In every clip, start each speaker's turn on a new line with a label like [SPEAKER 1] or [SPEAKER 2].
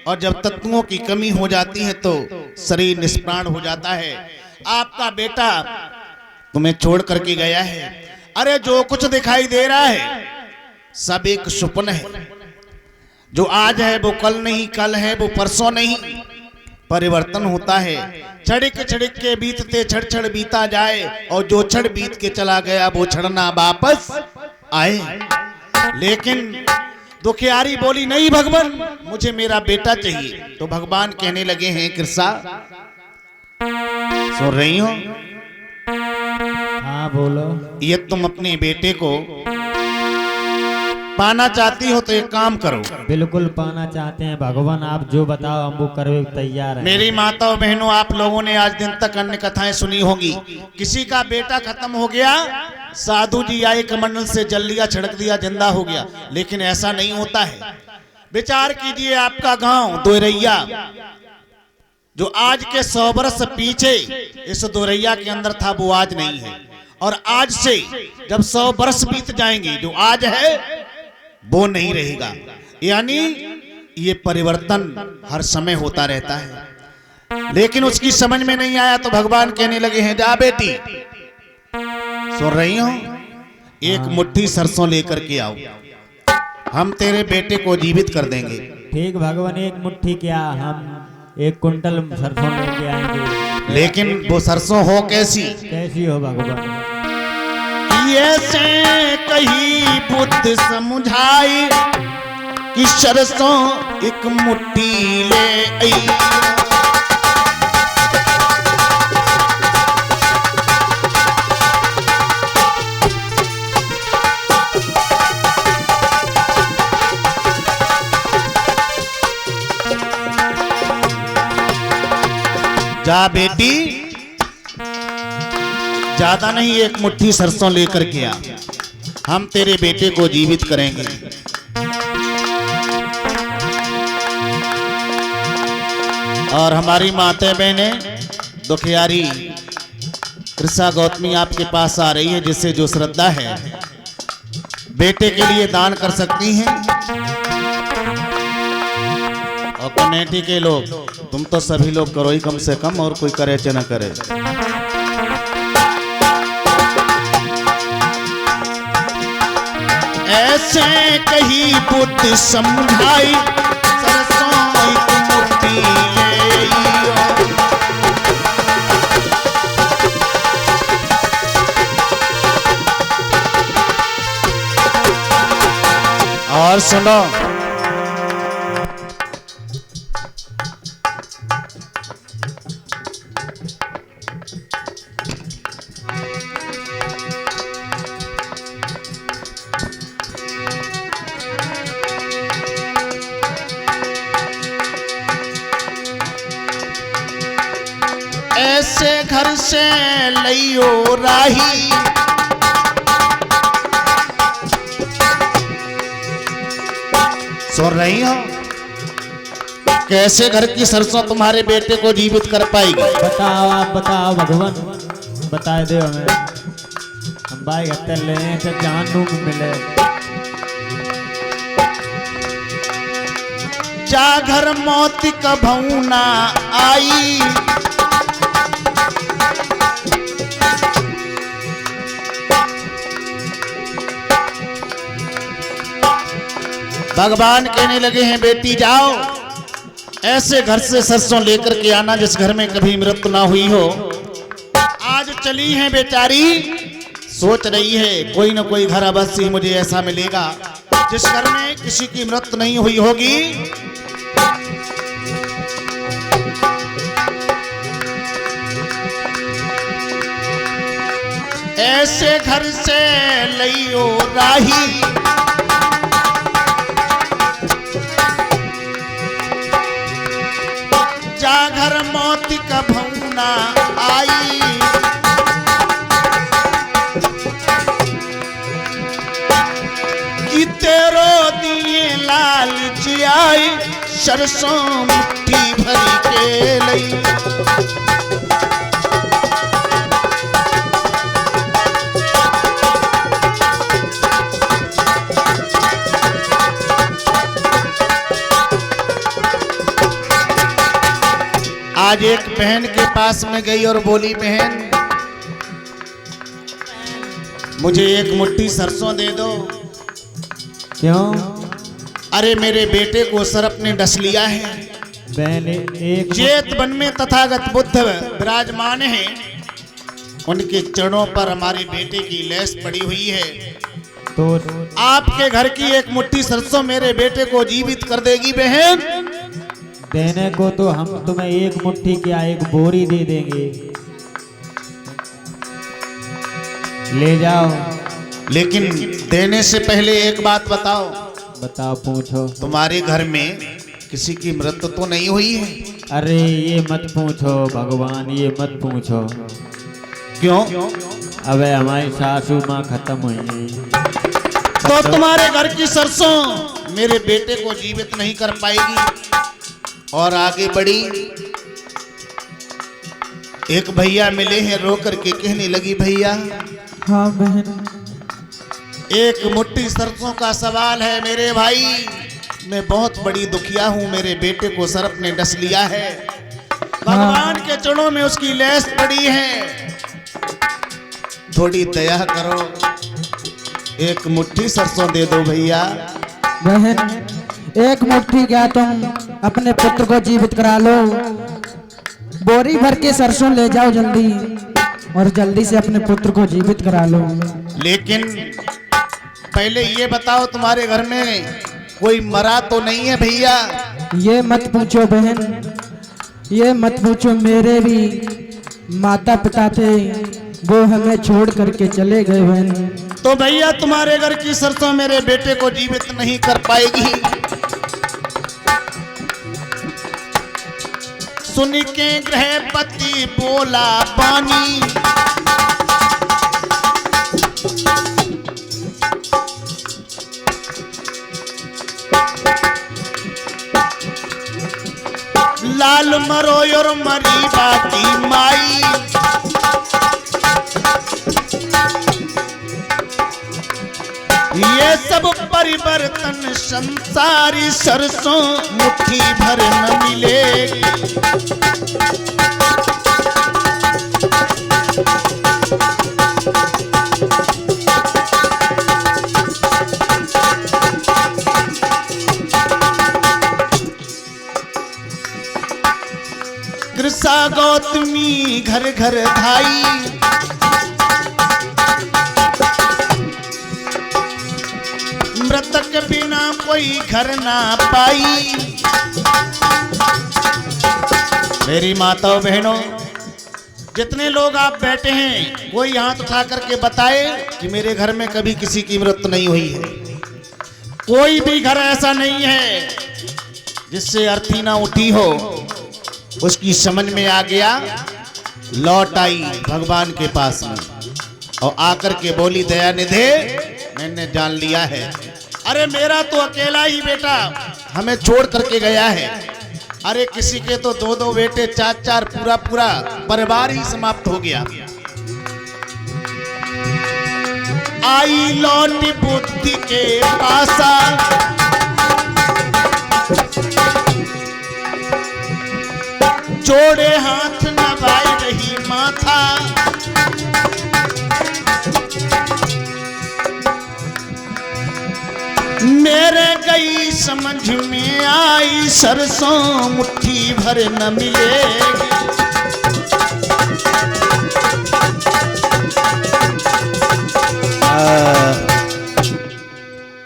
[SPEAKER 1] और जब तत्वों की कमी हो जाती है तो शरीर निष्प्राण हो जाता है। आपका बेटा तुम्हें छोड़ करके गया है। अरे जो कुछ दिखाई दे रहा है सब एक स्वप्न है। जो आज है वो कल नहीं, कल है वो परसों नहीं। परिवर्तन होता है, क्षणिक क्षणिक के बीतते क्षण क्षण बीता जाए, और जो क्षण बीत के चला गया वो क्षण ना वापस आए। लेकिन दुखियारी बोली, नहीं भगवान मुझे मेरा बेटा चाहिए। तो भगवान कहने लगे हैं, कृष्णा सुन रही हो?
[SPEAKER 2] हाँ बोलो।
[SPEAKER 1] ये तुम अपने बेटे को पाना चाहती हो तो एक काम करो।
[SPEAKER 2] बिल्कुल पाना चाहते हैं भगवान, आप जो बताओ हम वो करने तैयार हैं।
[SPEAKER 1] मेरी माताओं बहनों, आप लोगों ने आज दिन तक अन्य कथाएं सुनी होगी। किसी का बेटा खत्म हो गया, साधु जी आए कमंडल से जल लिया, छिड़क दिया, जिंदा हो गया। लेकिन ऐसा नहीं होता है। विचार कीजिए, आपका गांव दोरैया जो आज के 100 वर्ष पीछे इस दोरैया के अंदर था वो आज नहीं है। और आज से जब 100 वर्ष बीत जाएंगे जो आज है वो नहीं रहेगा। यानी ये परिवर्तन हर समय होता रहता है। लेकिन उसकी समझ में नहीं आया तो भगवान कहने लगे हैं, जा बेटी सुन रही हो, एक मुट्ठी सरसों लेकर के आओ, हम तेरे बेटे को जीवित कर देंगे।
[SPEAKER 2] ठीक भगवान, एक मुट्ठी क्या, हम 1 कुंटल सरसों लेके आएंगे।
[SPEAKER 1] लेकिन वो सरसों हो कैसी?
[SPEAKER 2] कैसी हो भगवान?
[SPEAKER 1] ऐसे कही बुद्ध समझाई कि सरसों एक मुट्ठी ले आई। जा बेटी, ज्यादा नहीं, एक मुट्ठी सरसों लेकर के आ, हम तेरे बेटे को जीवित करेंगे। और हमारी माता बहनें दुखियारी कृष्णा गौतमी आपके पास आ रही है, जिससे जो श्रद्धा है बेटे के लिए दान कर सकती हैं। और कमेटी के लोग, तुम तो सभी लोग करो ही कम से कम, और कोई करे चाहे न करे। ऐसे कही बुद्ध समझाई, सरसों एक मुट्ठी ले आई। और सुनो, ऐसे घर से लइयो राही, सुन रही हो? कैसे घर की सरसों तुम्हारे बेटे को जीवित कर पाएगी?
[SPEAKER 2] बताओ, आप बताओ भगवान, बता दो हमें। हम भाई हत्या लेने से जान नून मिले।
[SPEAKER 1] जा घर मौत कभू ना आई, भगवान कहने लगे हैं, बेटी जाओ, ऐसे घर से सरसों लेकर के आना जिस घर में कभी मृत्यु ना हुई हो। आज चली है बेचारी, सोच रही है कोई ना कोई घर अवश्य मुझे ऐसा मिलेगा जिस घर में किसी की मृत्यु नहीं हुई होगी। ऐसे घर से लइयो राही, जा घर मौत कभू ना आई। कि तेरो दिए लालच आई, सरसों मुट्ठी भरी के लई। आज एक बहन के पास में गई और बोली, बहन मुझे एक मुट्ठी सरसों दे दो।
[SPEAKER 2] क्यों?
[SPEAKER 1] अरे मेरे बेटे को सर्प ने डस लिया है।
[SPEAKER 2] बहन एक
[SPEAKER 1] चेत वन में तथागत बुद्ध विराजमान है, उनके चरणों पर हमारे बेटे की लेस पड़ी हुई है।
[SPEAKER 2] तो
[SPEAKER 1] आपके घर की एक मुट्ठी सरसों मेरे बेटे को जीवित कर देगी बहन?
[SPEAKER 2] देने को तो हम तुम्हें एक मुट्ठी क्या एक बोरी दे देंगे, ले जाओ।
[SPEAKER 1] लेकिन देने से पहले एक बात बताओ,
[SPEAKER 2] बताओ, पूछो।
[SPEAKER 1] तुम्हारे घर में किसी की मृत्यु तो नहीं हुई है?
[SPEAKER 2] अरे ये मत पूछो भगवान, ये मत पूछो।
[SPEAKER 1] क्यों?
[SPEAKER 2] अबे हमारी सासू माँ खत्म हुई है।
[SPEAKER 1] तो तुम्हारे घर की सरसों मेरे बेटे को जीवित नहीं कर पाएगी। और आगे बढ़ी, एक भैया मिले हैं, रो करके कहने लगी, भैया
[SPEAKER 2] हाँ बहन,
[SPEAKER 1] एक मुट्ठी सरसों का सवाल है मेरे भाई। मैं बहुत बड़ी दुखिया हूँ, मेरे बेटे को सर्प ने डस लिया है, भगवान के चरणों में उसकी लेस पड़ी है, थोड़ी दया करो, एक मुट्ठी सरसों दे दो भैया।
[SPEAKER 3] बहन एक मुट्ठी क्या तुम अपने पुत्र को जीवित करा लो, बोरी भर के सरसों ले जाओ जल्दी, और जल्दी से अपने पुत्र को जीवित करा लो।
[SPEAKER 1] लेकिन पहले ये बताओ, तुम्हारे घर में कोई मरा तो नहीं है भैया?
[SPEAKER 3] ये मत पूछो बहन, ये मत पूछो, मेरे भी माता पिता थे, वो हमें छोड़ करके चले गए बहन।
[SPEAKER 1] तो भैया तुम्हारे घर की सरसों मेरे बेटे को जीवित नहीं कर पाएगी। सुन के गृहपति बोला पानी, लाल मरोय और मरी बाकी माई, ये सब परिवर्तन संसारी सरसों मुट्ठी भर न मिलेगी। कृषा गौतमी घर घर धाई, मृतक बिना कोई घर ना पाई। मेरी माताओं बहनों, जितने लोग आप बैठे हैं, कोई हाथ उठा करके बताए कि मेरे घर में कभी किसी की मृत्यु नहीं हुई है। कोई भी घर ऐसा नहीं है जिससे अर्थी ना उठी हो। उसकी समझ में आ गया, लौट आई भगवान के पास में और आकर के बोली, दयानिधे मैंने जान लिया है, अरे मेरा तो अकेला ही बेटा हमें छोड़ करके गया है। अरे किसी के तो दो दो बेटे, चार चार, पूरा पूरा परिवार ही समाप्त हो गया। आई लौट बुद्धि के पासा, जोड़े हाथ नवाई रही माथा, मेरे गई समझ में आई, सरसों मुट्ठी भर न मिलेगी।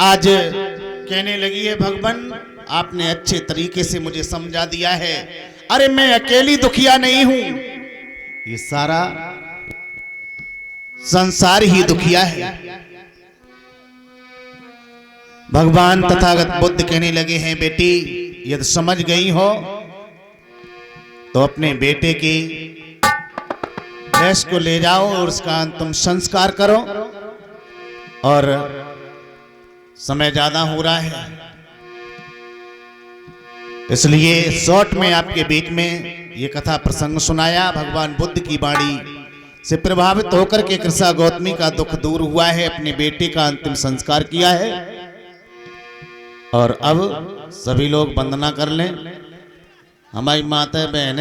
[SPEAKER 1] आज कहने लगी है, भगवान आपने अच्छे तरीके से मुझे समझा दिया है। अरे मैं अकेली दुखिया नहीं हूं, ये सारा संसार ही दुखिया है। भगवान तथागत बुद्ध कहने लगे हैं, बेटी यदि समझ गई हो तो अपने बेटे की लाश को ले जाओ और उसका अंतिम संस्कार करो। और समय ज्यादा हो रहा है, इसलिए शॉर्ट में आपके बीच में ये कथा प्रसंग सुनाया। भगवान बुद्ध की वाणी से प्रभावित होकर के कृषा गौतमी का दुख दूर हुआ है, अपने बेटे का अंतिम संस्कार किया है। और अब सभी लोग वंदना कर लें। हमारी माता बहन